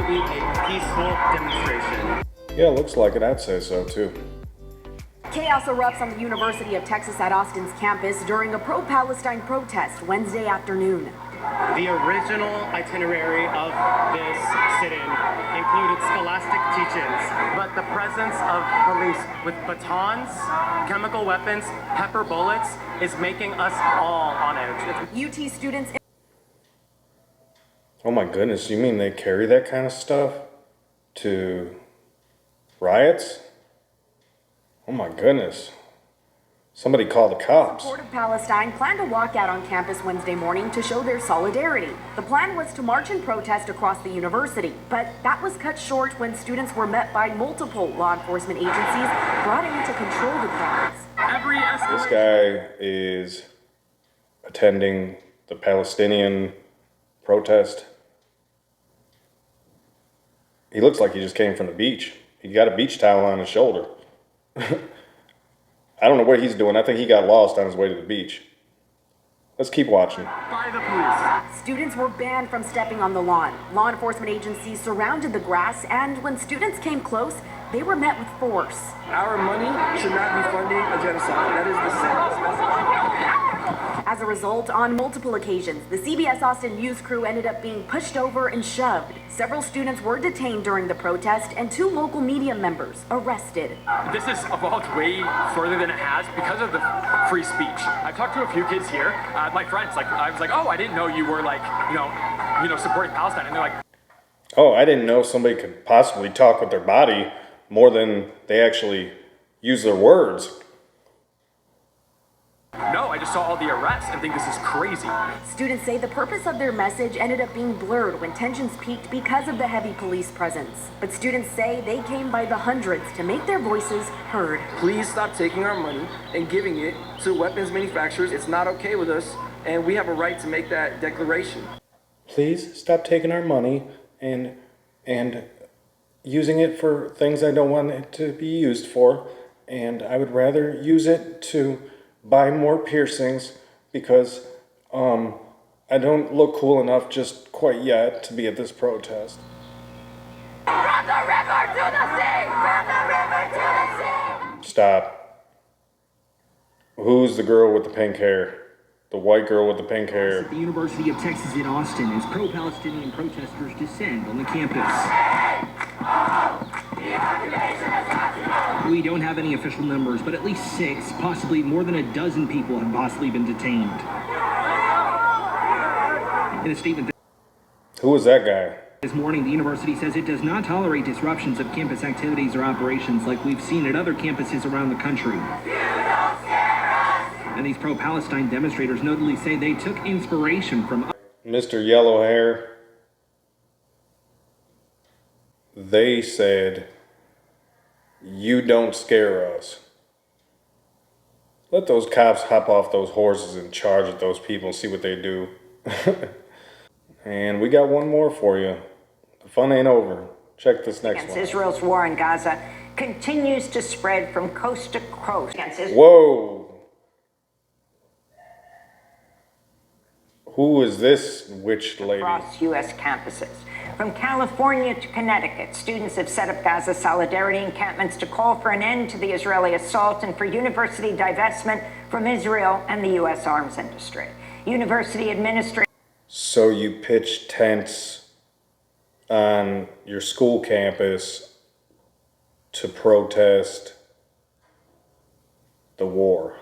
will be a peaceful demonstration. Yeah, looks like it. I'd say so too. Chaos erupts on the University of Texas at Austin's campus during a pro-Palestine protest Wednesday afternoon. The original itinerary of this sit-in included scholastic teach-ins, but the presence of police with batons, chemical weapons, pepper bullets is making us all on edge. UT students. Oh my goodness, you mean they carry that kind of stuff to riots? Oh my goodness. Somebody call the cops. Support of Palestine planned to walk out on campus Wednesday morning to show their solidarity. The plan was to march and protest across the university, but that was cut short when students were met by multiple law enforcement agencies brought in to control the crowds. This guy is attending the Palestinian protest. He looks like he just came from the beach. He got a beach towel on his shoulder. I don't know what he's doing. I think he got lost on his way to the beach. Let's keep watching. By the police. Students were banned from stepping on the lawn. Law enforcement agencies surrounded the grass, and when students came close, they were met with force. Our money should not be funding a genocide. That is the simplest message. As a result, on multiple occasions, the CBS Austin news crew ended up being pushed over and shoved. Several students were detained during the protest, and 2 local media members arrested. This has evolved way further than it has because of the free speech. I've talked to a few kids here, my friends. Like I was like, oh, I didn't know you were like, supporting Palestine, and they're like, oh, I didn't know somebody could possibly talk with their body more than they actually use their words. no, I just saw all the arrests and think this is crazy. Students say the purpose of their message ended up being blurred when tensions peaked because of the heavy police presence. But students say they came by the hundreds to make their voices heard. Please stop taking our money and giving it to weapons manufacturers. It's not okay with us, and we have a right to make that declaration. Please stop taking our money and using it for things I don't want it to be used for. And I would rather use it to buy more piercings because I don't look cool enough just quite yet to be at this protest. From the river to the sea! From the river to the sea! Stop. Who's the girl with the pink hair? The white girl with the pink hair. At the University of Texas in Austin as pro-Palestinian protesters descend on the campus. We don't have any official numbers, but at least 6, possibly more than a dozen people have possibly been detained. In a statement Who was that guy? this morning, the university says it does not tolerate disruptions of campus activities or operations like we've seen at other campuses around the country. And these pro-Palestine demonstrators notably say they took inspiration from Mr. Yellow Hair. They said, "You don't scare us." Let those cops hop off those horses and charge at those people and see what they do. And we got one more for you. The fun ain't over. Check this next one. Israel's war in Gaza continues to spread from coast to coast. Whoa. Who is this witch lady? Across U.S. campuses. From California to Connecticut, students have set up Gaza solidarity encampments to call for an end to the Israeli assault and for university divestment from Israel and the U.S. arms industry. University administrators. So you pitch tents on your school campus to protest the war.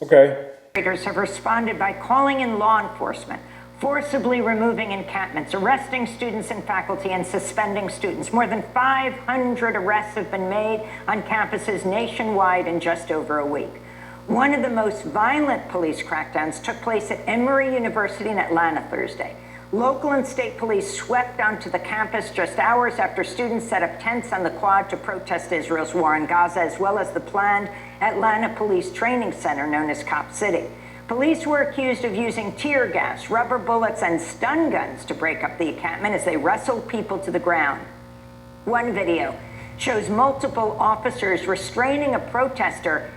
Okay. Have responded by calling in law enforcement, forcibly removing encampments, arresting students and faculty, and suspending students. More than 500 arrests have been made on campuses nationwide in just over a week. One of the most violent police crackdowns took place at Emory University in Atlanta Thursday. Local and state police swept onto the campus just hours after students set up tents on the quad to protest Israel's war in Gaza, as well as the planned Atlanta Police Training Center known as Cop City. Police were accused of using tear gas, rubber bullets, and stun guns to break up the encampment as they wrestled people to the ground. One video shows multiple officers restraining a protester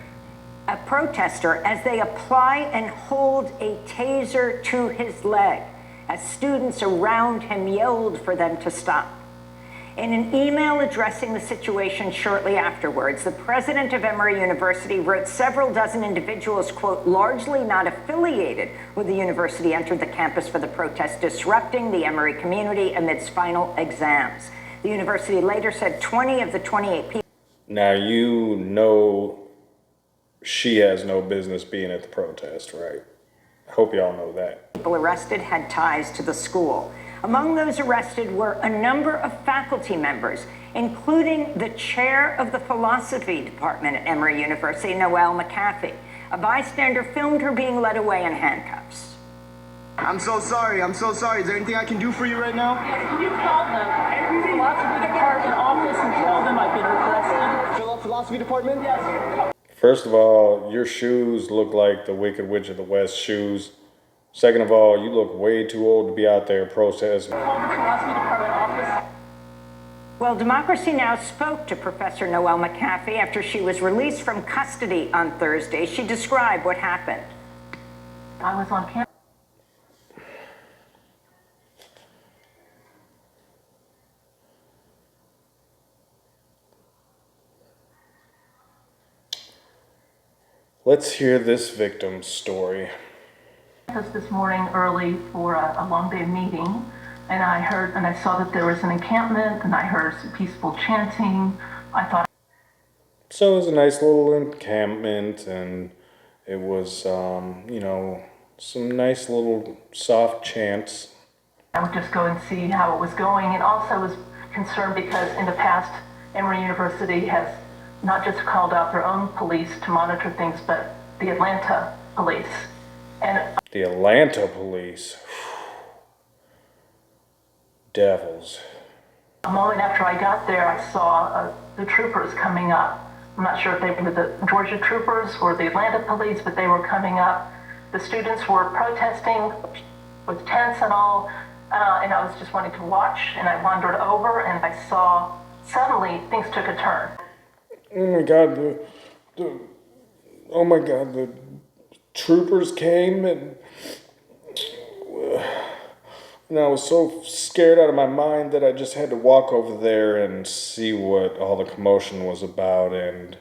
a protester as they apply and hold a taser to his leg, as students around him yelled for them to stop. In an email addressing the situation shortly afterwards, the president of Emory University wrote several dozen individuals, quote, largely not affiliated with the university entered the campus for the protest, disrupting the Emory community amidst final exams. The university later said 20 of the 28 people. Now, you know she has no business being at the protest, right? I hope y'all know that. People arrested had ties to the school. Among those arrested were a number of faculty members, including the chair of the philosophy department at Emory University, Noelle McCaffey. A bystander filmed her being led away in handcuffs. I'm so sorry. Is there anything I can do for you right now? Yes, can you call them every philosophy department office and tell them I've been requested? Philosophy department? Yes. First of all, your shoes look like the Wicked Witch of the West shoes. Second of all, you look way too old to be out there protesting. Call the philosophy department office. Well, Democracy Now! Spoke to Professor Noelle McCaffey after she was released from custody on Thursday. She described what happened. I was on campus. Let's hear this victim's story. This morning early for a long day meeting, and I saw that there was an encampment, and I heard some peaceful chanting. I thought. So it was a nice little encampment, and it was, you know, some nice little soft chants. I would just go and see how it was going, and also was concerned because in the past, Emory University has not just called out their own police to monitor things, but the Atlanta police. And the Atlanta police. Devils. a moment after I got there, I saw the troopers coming up. I'm not sure if they were the Georgia troopers or the Atlanta police, but they were coming up. The students were protesting with tents and all, and I was just wanting to watch, and I wandered over, and I saw suddenly things took a turn. Oh my God, the troopers came, and I was so scared out of my mind that I just had to walk over there and see what all the commotion was about and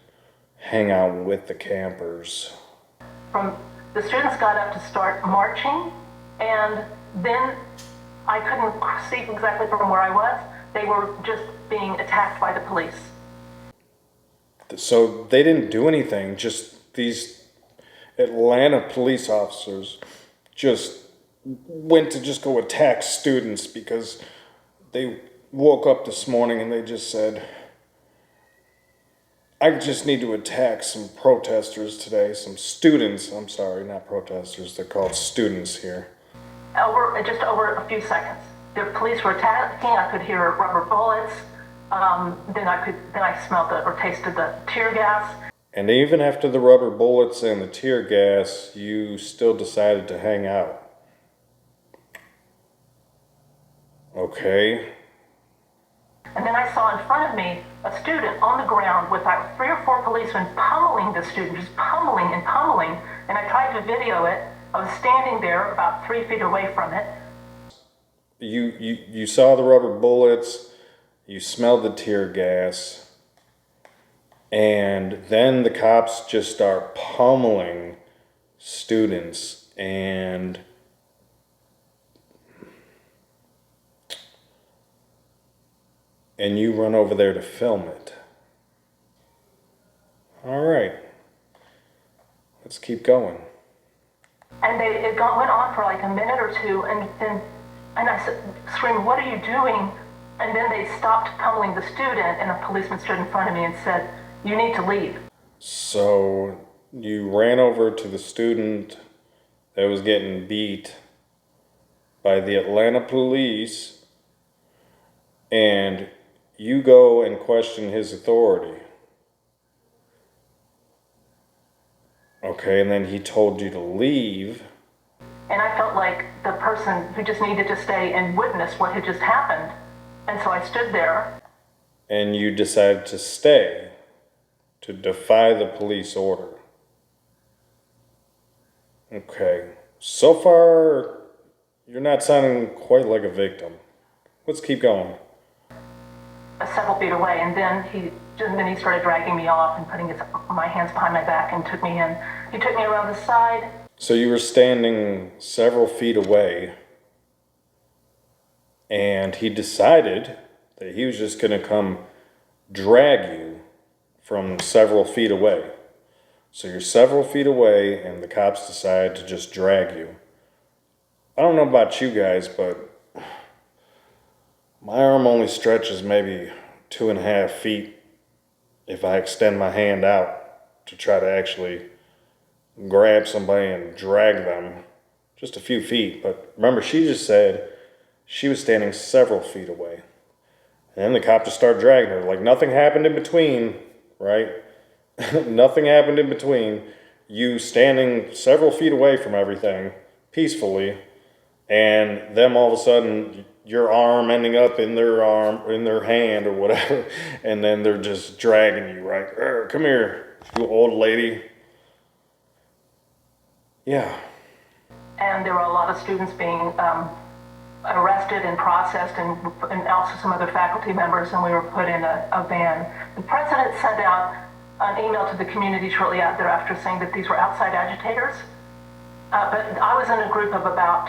hang out with the campers. The students got up to start marching, and then I couldn't see exactly from where I was. They were just being attacked by the police. So they didn't do anything, just these Atlanta police officers just went to just go attack students because they woke up this morning and they just said, I just need to attack some protesters today, some students. I'm sorry, not protesters, they're called students here. Just over a few seconds. The police were attacking, I could hear rubber bullets, then I smelled or tasted the tear gas. And even after the rubber bullets and the tear gas, you still decided to hang out. Okay. And then I saw in front of me a student on the ground with like 3 or 4 policemen pummeling the student, just pummeling and pummeling. And I tried to video it. I was standing there about 3 feet away from it. You saw the rubber bullets, you smelled the tear gas, and then the cops just start pummeling students, and you run over there to film it. All right, let's keep going. And it went on for like a minute or two, and I said, screamed, "What are you doing?" And then they stopped pummeling the student, and a policeman stood in front of me and said, "You need to leave." So you ran over to the student that was getting beat by the Atlanta police, and you go and question his authority. Okay, and then he told you to leave. And I felt like the person who just needed to stay and witness what had just happened. And so I stood there. And you decided to stay, to defy the police order. Okay. So far, you're not sounding quite like a victim. Let's keep going. Several feet away, and then he started dragging me off and putting my hands behind my back and took me in. He took me around the side. So you were standing several feet away, and he decided that he was just going to come drag you from several feet away. So you're several feet away, and the cops decide to just drag you. I don't know about you guys, but my arm only stretches maybe 2.5 feet if I extend my hand out to try to actually grab somebody and drag them just a few feet. But remember, she just said she was standing several feet away. And then the cop just started dragging her. Like nothing happened in between, right? Nothing happened in between you standing several feet away from everything peacefully and them all of a sudden your arm ending up in their hand or whatever, and then they're just dragging you, right? Come here, you old lady. Yeah. And there were a lot of students being arrested and processed, and also some other faculty members, and we were put in a van. The president sent out an email to the community shortly thereafter saying that these were outside agitators. But I was in a group of about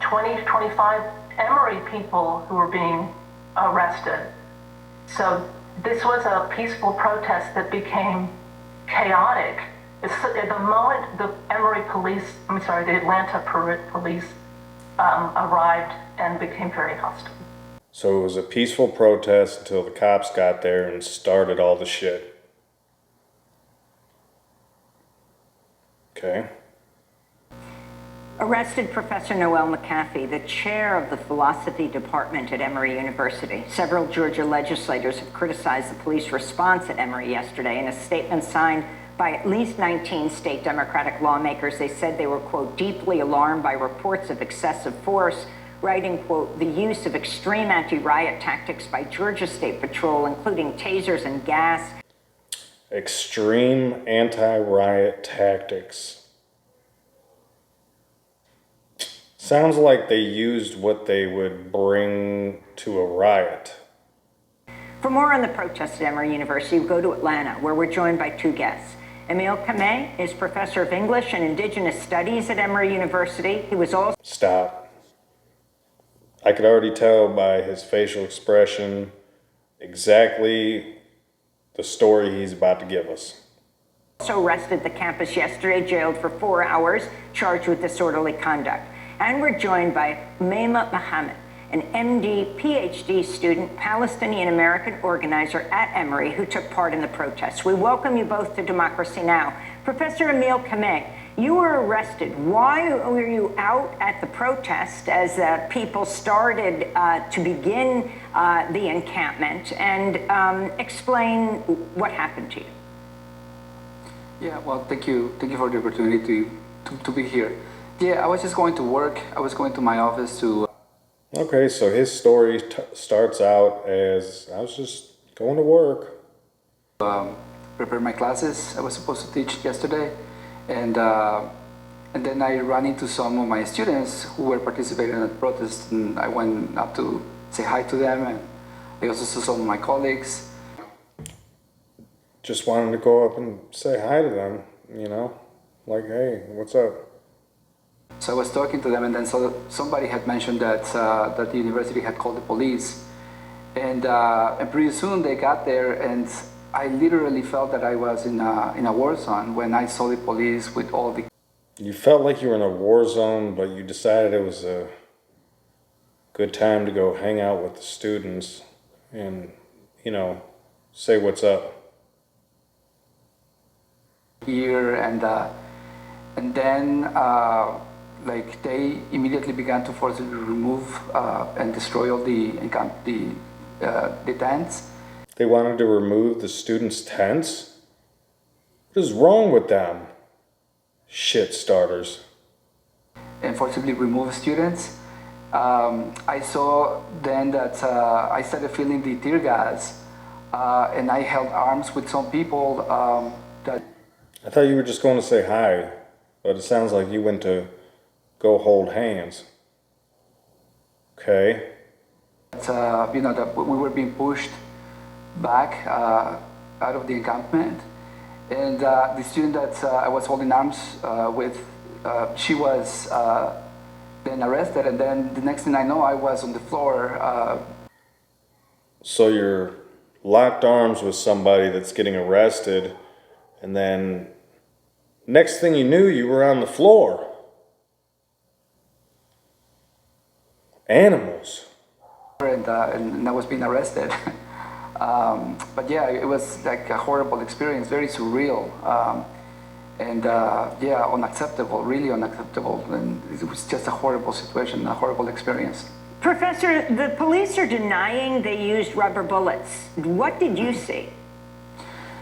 20 to 25 Emory people who were being arrested. So this was a peaceful protest that became chaotic. At the moment the the Atlanta police arrived and became very hostile. So it was a peaceful protest until the cops got there and started all the shit. Okay. Arrested Professor Noel McAfee, the chair of the philosophy department at Emory University. Several Georgia legislators have criticized the police response at Emory yesterday. In a statement signed by at least 19 state Democratic lawmakers, they said they were, quote, deeply alarmed by reports of excessive force, writing, quote, the use of extreme anti-riot tactics by Georgia State Patrol, including tasers and gas. Extreme anti-riot tactics. Sounds like they used what they would bring to a riot. For more on the protest at Emory University, we go to Atlanta, where we're joined by two guests. Emil Kameh is professor of English and Indigenous Studies at Emory University. He was also... Stop. I could already tell by his facial expression exactly the story he's about to give us. Also arrested at the campus yesterday, jailed for 4 hours, charged with disorderly conduct. And we're joined by Maima Mohammed, an MD, PhD student, Palestinian American organizer at Emory who took part in the protests. We welcome you both to Democracy Now! Professor Emil Kameh, you were arrested. Why were you out at the protest as people started to begin the encampment? And explain what happened to you. Yeah, well, thank you for the opportunity to be here. Yeah, I was just going to work. I was going to my office to... Okay, so his story starts out as, I was just going to work. Prepare my classes I was supposed to teach yesterday. And then I ran into some of my students who were participating in the protest, and I went up to say hi to them, and I also saw some of my colleagues. Just wanted to go up and say hi to them, you know? Like, hey, what's up? So I was talking to them, and then somebody had mentioned that that the university had called the police, and pretty soon they got there, and I literally felt that I was in a war zone when I saw the police with all the... You felt like you were in a war zone, but you decided it was a good time to go hang out with the students and, you know, say what's up. Here, and then like they immediately began to forcibly remove and destroy all the tents. They wanted to remove the students' tents? What is wrong with them? Shit starters. And forcibly remove students. I saw then that I started feeling the tear gas, and I held arms with some people that... I thought you were just going to say hi. but it sounds like you went to go hold hands. Okay. That we were being pushed back out of the encampment, and the student that I was holding arms with, she was then arrested, and then the next thing I know, I was on the floor. So you're locked arms with somebody that's getting arrested, and then next thing you knew, you were on the floor. Animals. And I was being arrested. But yeah, it was like a horrible experience, very surreal, and unacceptable, really unacceptable. And it was just a horrible situation, a horrible experience. Professor, the police are denying they used rubber bullets. What did you see?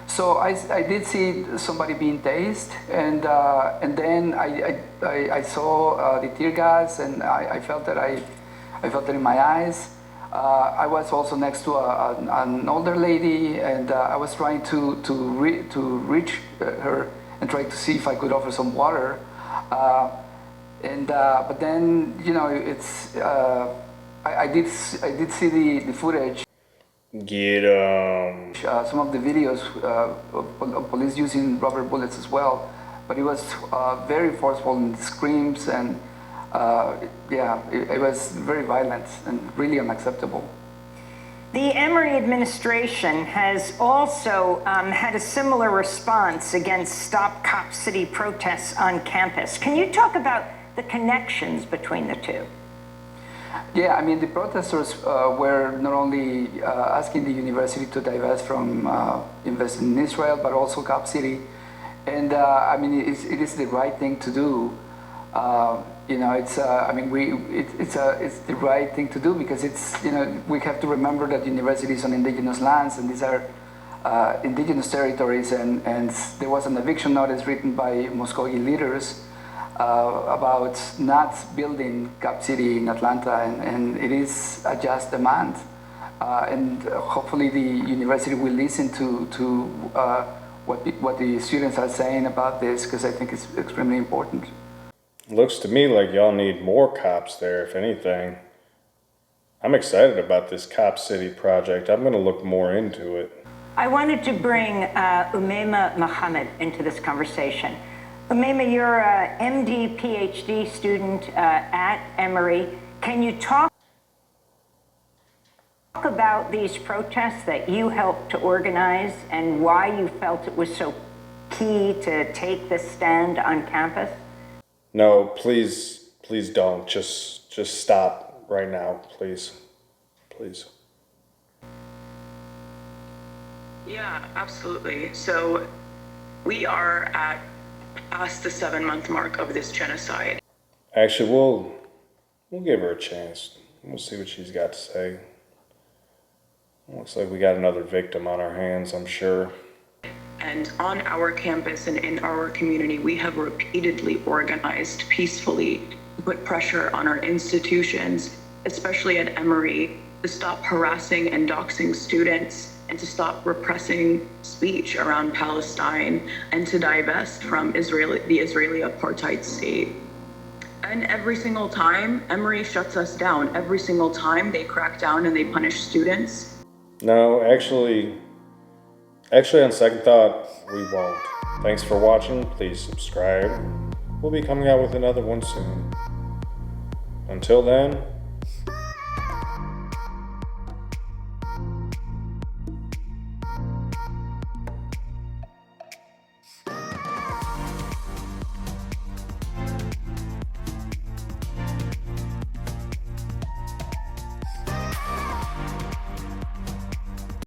So I did see somebody being tased, and then I saw the tear gas, and I felt it in my eyes. I was also next to an older lady, and I was trying to reach her and try to see if I could offer some water. But then, it's I did see the footage. Get 'em. Some of the videos of police using rubber bullets as well, but it was very forceful and screams, and it was very violent and really unacceptable. The Emory administration has also had a similar response against Stop Cop City protests on campus. Can you talk about the connections between the two? Yeah, I mean, the protesters were not only asking the university to divest from investing in Israel, but also Cop City. And I mean, it is the right thing to do. It's the right thing to do because we have to remember that university is on indigenous lands, and these are indigenous territories, and there was an eviction notice written by Muskogee leaders about not building Cap City in Atlanta, and it is a just demand. And hopefully the university will listen to what the students are saying about this, because I think it's extremely important. Looks to me like y'all need more cops there, if anything. I'm excited about this Cop City project. I'm going to look more into it. I wanted to bring Umaima Muhammad into this conversation. Umaima, you're a MD, PhD student at Emory. Can you talk about these protests that you helped to organize and why you felt it was so key to take this stand on campus? No, please don't. Just stop right now, please. Please. Yeah, absolutely. So we are at past the 7-month mark of this genocide. Actually, we'll give her a chance. We'll see what she's got to say. Looks like we got another victim on our hands, I'm sure. And on our campus and in our community, we have repeatedly organized peacefully to put pressure on our institutions, especially at Emory, to stop harassing and doxing students and to stop repressing speech around Palestine and to divest from the Israeli apartheid state. And every single time, Emory shuts us down. Every single time they crack down and they punish students. No, actually, on second thought, we won't. Thanks for watching. Please subscribe. We'll be coming out with another one soon. Until then,